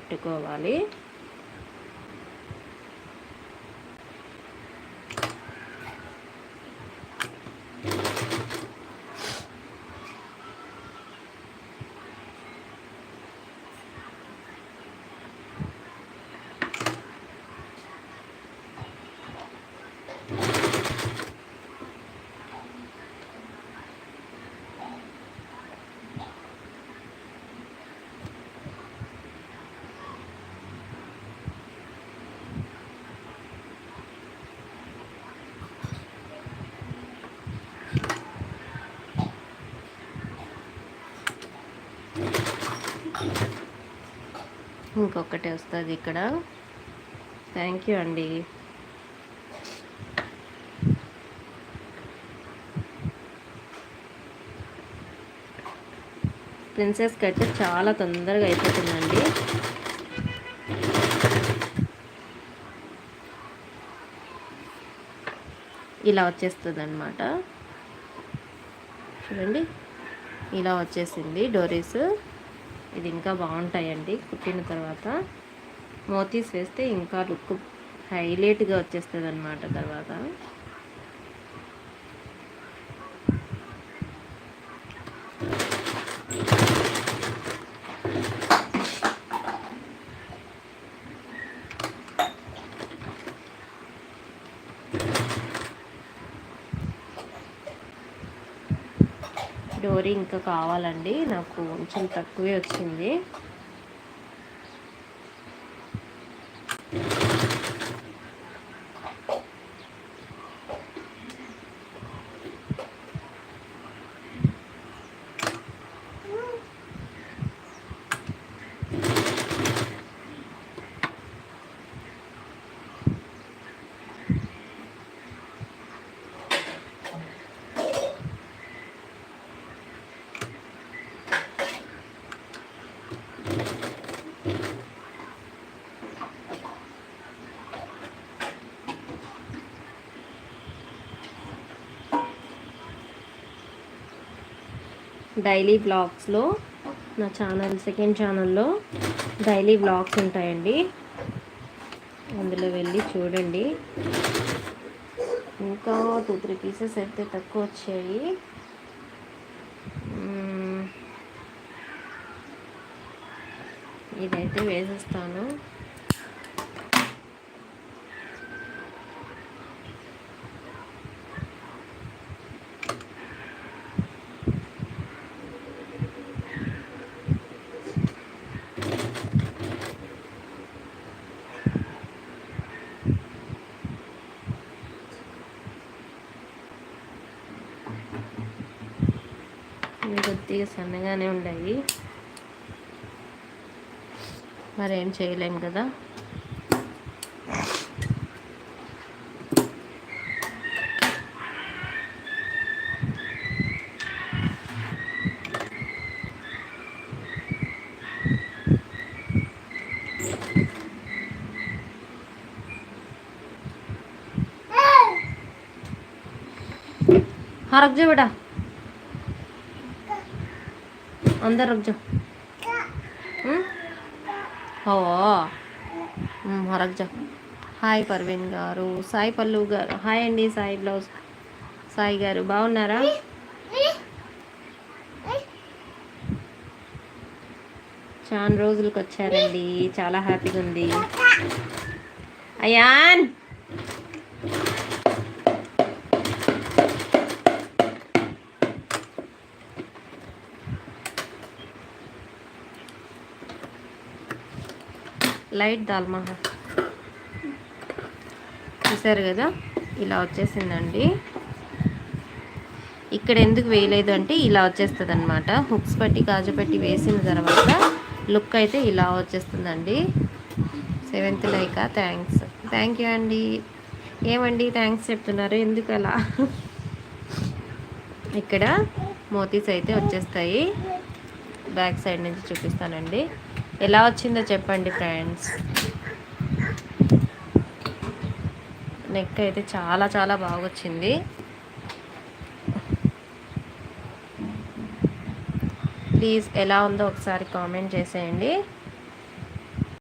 పెట్టుకోవాలి. ఇంకొకటి వస్తుంది ఇక్కడ. థ్యాంక్ యూ అండి. ప్రిన్సెస్కి అయితే చాలా తొందరగా అయిపోతుందండి. ఇలా వచ్చేస్తుంది అన్నమాట. చూడండి, ఇలా వచ్చేసింది డోరీస్. ఇది ఇంకా బాగుంటాయండి కుట్టిన తర్వాత. మోతీస్ వేస్తే ఇంకా లుక్ హైలైట్గా వచ్చేస్తుంది అన్నమాట. తర్వాత డోరీ ఇంకా కావాలండి, నాకు కొంచెం తక్కువే వచ్చింది. డైలీ వ్లాగ్స్లో నా ఛానల్ సెకండ్ ఛానల్లో డైలీ వ్లాగ్స్ ఉంటాయండి, అందులో వెళ్ళి చూడండి. ఇంకా 2-3 పీసెస్ అయితే తక్కువ వచ్చాయి. ఇదైతే వేసేస్తాను. కొద్దిగా సన్నగానే ఉన్నాయి, మరేం చేయలేం కదా. हाँ रख जाओ बेटा, अंदर रख जाओ. हो रख जाओ. హాయ్ పర్వీన్ గారు, సాయి పల్లు గారు, హాయ్ అండి. సాయి బ్లౌజ్ సాయి గారు బాగున్నారా? చాలా రోజులకు వచ్చారండి, చాలా హ్యాపీగా ఉంది. అయాన్ లైట్ దాల్మా చూసారు కదా, ఇలా వచ్చేసిందండి. ఇక్కడ ఎందుకు వేయలేదు అంటే ఇలా వచ్చేస్తుంది అనమాట. హుక్స్ పట్టి గాజు పట్టి వేసిన తర్వాత లుక్ అయితే ఇలా వచ్చేస్తుందండి. 7th లైకా, థ్యాంక్ యూ అండి. ఏమండి థ్యాంక్స్ చెప్తున్నారు, ఎందుకు అలా? ఇక్కడ మోతీస్ అయితే వచ్చేస్తాయి. బ్యాక్ సైడ్ నుంచి చూపిస్తానండి. ఎలా వచ్చిందో చెప్పండి ఫ్రెండ్స్. నెక్ అయితే చాలా చాలా బాగా వచ్చింది. ప్లీజ్ ఎలా ఉందో ఒకసారి కామెంట్ చేసేయండి.